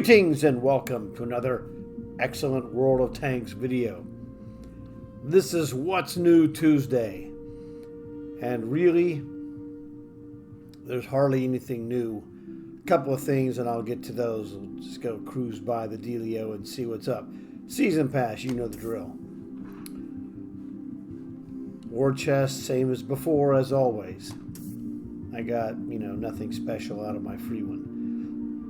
Greetings and welcome to another excellent World of Tanks video. This is What's New Tuesday, and really there's hardly anything new. A couple of things and I'll get to those. We'll just go cruise by the dealio and see what's up. Season Pass, you know the drill. War chest, same as before, as always. I got, nothing special out of my free one.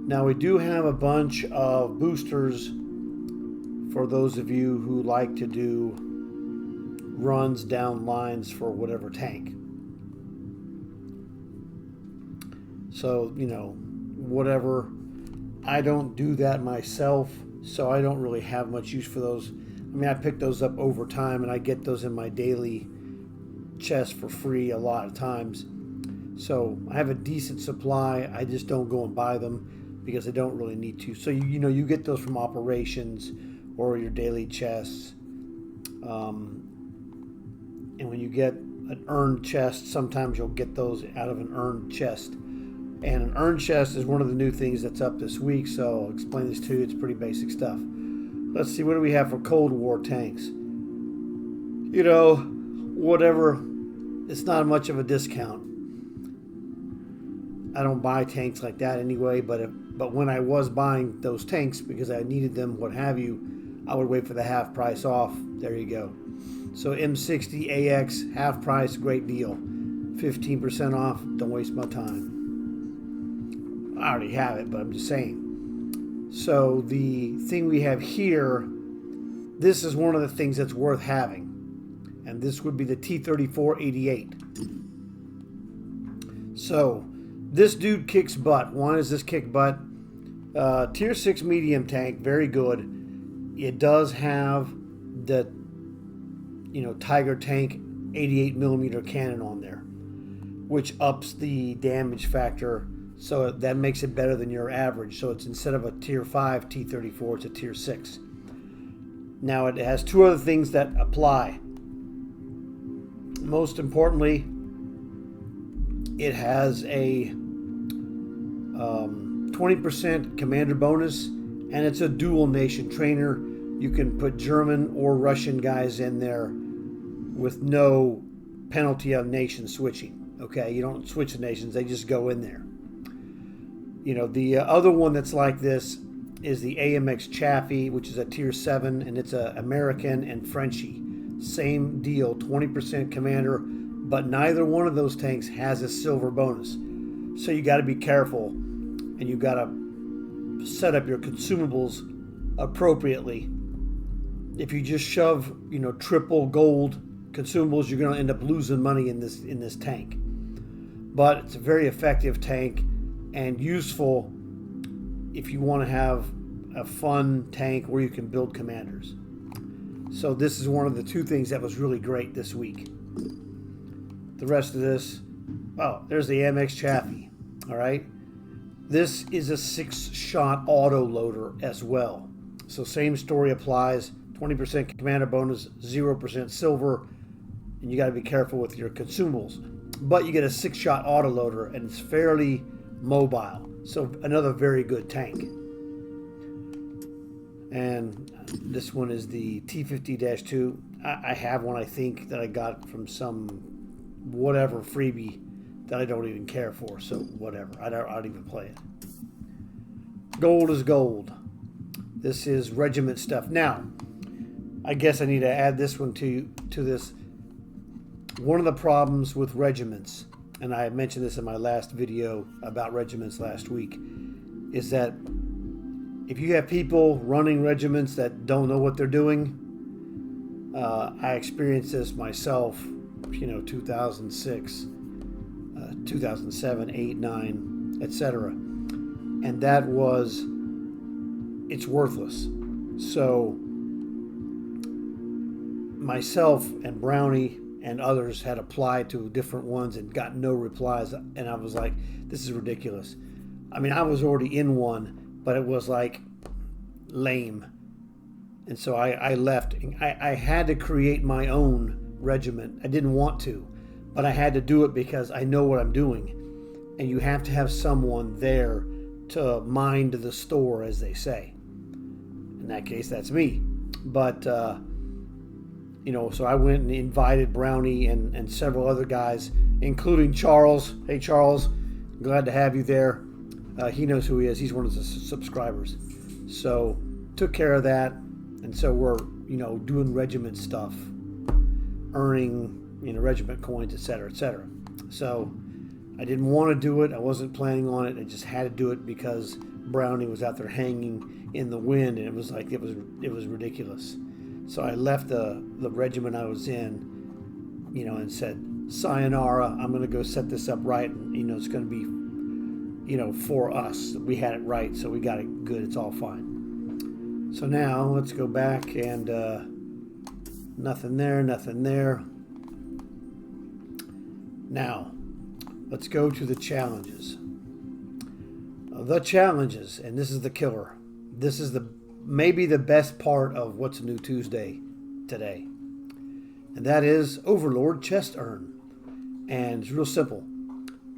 Now we do have a bunch of boosters for those of you who like to do runs down lines for whatever tank. So, whatever. I don't do that myself, so I don't really have much use for those. I pick those up over time and I get those in my daily chest for free a lot of times. So I have a decent supply. I just don't go and buy them because I don't really need to. So you get those from operations or your daily chests. And when you get an earned chest, sometimes you'll get those out of an earned chest. And an earned chest is one of the new things that's up this week, so I'll explain this to you. It's pretty basic stuff. Let's see, what do we have for Cold War tanks? Whatever. It's not much of a discount. I don't buy tanks like that anyway, but when I was buying those tanks because I needed them, what have you, I would wait for the half price off. There you go. So M60 AX, half price, great deal. 15% off, don't waste my time. I already have it, but I'm just saying. So the thing we have here, this is one of the things that's worth having. And this would be the T-34-88. So this dude kicks butt. One is this kick butt. Tier 6 medium tank, very good. It does have the Tiger tank 88mm cannon on there, which ups the damage factor, so that makes it better than your average. So it's, instead of a tier 5 T-34, it's a tier 6. Now it has two other things that apply. Most importantly, it has a 20% commander bonus, and it's a dual nation trainer. You can put German or Russian guys in there with no penalty of nation switching. Okay, you don't switch the nations, they just go in there. The other one that's like this is the AMX Chaffee, which is a tier 7, and it's a American and Frenchy. Same deal, 20% commander, but neither one of those tanks has a silver bonus. So you got to be careful, and you got to set up your consumables appropriately. If you just shove, triple gold consumables, you're going to end up losing money in this tank. But it's a very effective tank and useful if you want to have a fun tank where you can build commanders. So this is one of the two things that was really great this week. The rest of this, there's the AMX Chaffee. All right. This is a 6-shot auto loader as well. So same story applies. 20% commander bonus, 0% silver, and you got to be careful with your consumables. But you get a 6-shot auto loader, and it's fairly mobile. So another very good tank. And this one is the T-50-2. I have one, I think, that I got from some whatever freebie that I don't even care for. So whatever, I don't even play it. Gold is gold. This is regiment stuff. Now, I guess I need to add this one to this. One of the problems with regiments, and I mentioned this in my last video about regiments last week, is that if you have people running regiments that don't know what they're doing, I experienced this myself, 2006, 2007, 8, 9, etc. And that was, it's worthless. So myself and Brownie and others had applied to different ones and got no replies, and I was like, this is ridiculous. I was already in one, but it was like lame. And so I left. I had to create my own regiment. I didn't want to, but I had to do it because I know what I'm doing. And you have to have someone there to mind the store, as they say. In that case, that's me. But you know, so I went and invited Brownie and several other guys, including Charles. Hey, Charles, glad to have you there. He knows who he is. He's one of the subscribers. So took care of that, and so we're, you know, doing regiment stuff, earning, you know, regiment coins, etc., etc. So I didn't want to do it. I wasn't planning on it. I just had to do it because Brownie was out there hanging in the wind, and it was like it was ridiculous. So I left the regiment I was in, you know, and said, sayonara, I'm going to go set this up right, and, you know, it's going to be, you know, for us. We had it right, so we got it good. It's all fine. So now let's go back, and nothing there, nothing there. Now let's go to the challenges. The challenges, and this is the killer. This is maybe the best part of What's New Tuesday today. And that is Overlord chest earn. And it's real simple.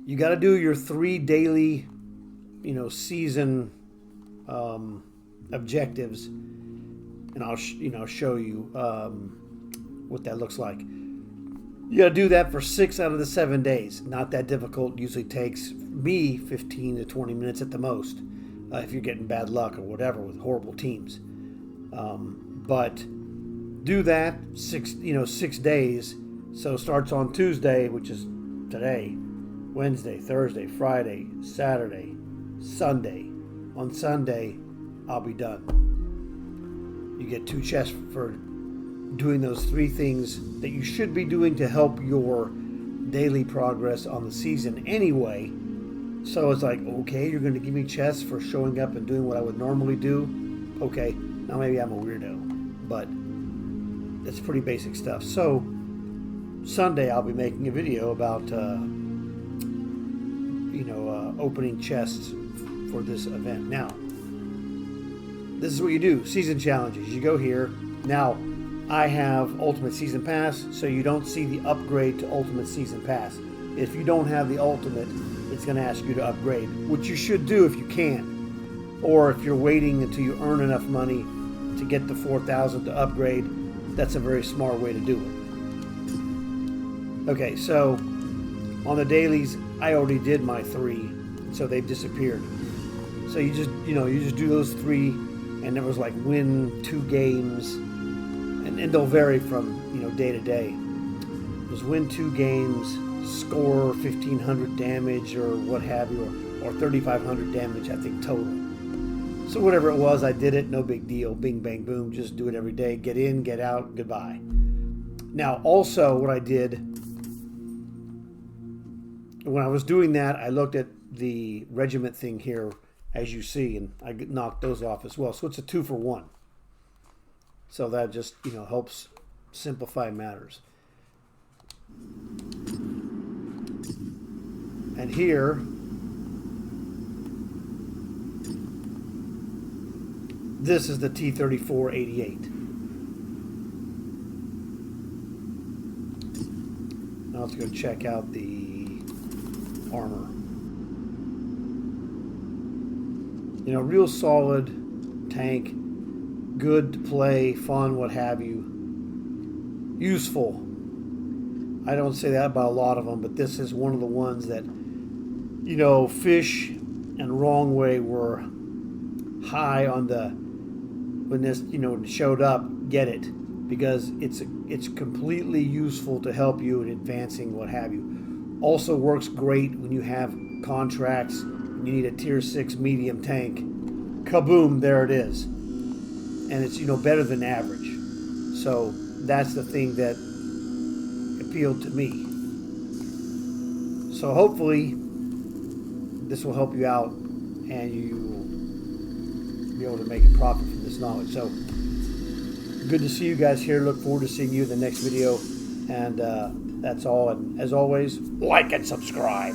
You got to do your 3 daily, you know, season objectives, and I'll show you what that looks like. You got to do that for 6 out of the 7 days. Not that difficult. Usually takes me 15 to 20 minutes at the most, if you're getting bad luck or whatever with horrible teams. But do that 6 days. So it starts on Tuesday, which is today, Wednesday, Thursday, Friday, Saturday, Sunday. On Sunday, I'll be done. You get 2 chests for doing those 3 things that you should be doing to help your daily progress on the season anyway. So it's like, okay, you're going to give me chests for showing up and doing what I would normally do. Okay, now maybe I'm a weirdo, but it's pretty basic stuff. So Sunday I'll be making a video about opening chests for this event. Now, this is what you do. Season challenges. You go here. Now, I have Ultimate Season Pass, so you don't see the upgrade to Ultimate Season Pass. If you don't have the Ultimate, it's going to ask you to upgrade, which you should do if you can. Or if you're waiting until you earn enough money to get the 4,000 to upgrade, that's a very smart way to do it. Okay, so on the dailies, I already did my 3, so they've disappeared. So you just do those 3, and there was like win 2 games, and they'll vary from, you know, day to day. It was win 2 games, score 1,500 damage or what have you, or 3,500 damage, I think, total. So whatever it was, I did it, no big deal, bing, bang, boom, just do it every day, get in, get out, goodbye. Now, also what I did, when I was doing that, I looked at the regiment thing here, as you see, and I knocked those off as well. So it's a 2 for 1. So that just, you know, helps simplify matters. And here, this is the T-34-88. Now let's go check out the armor. You know, real solid tank, good to play, fun, what have you. Useful. I don't say that about a lot of them, but this is one of the ones that, you know, Fish and Wrong Way were high on the, when this, you know, showed up, get it, because it's completely useful to help you in advancing, what have you. Also works great when you have contracts and you need a tier 6 medium tank. Kaboom, there it is. And it's, you know, better than average. So that's the thing that appealed to me. So hopefully this will help you out and you will be able to make a profit from this knowledge. So good to see you guys here. Look forward to seeing you in the next video. And that's all. And as always, like and subscribe.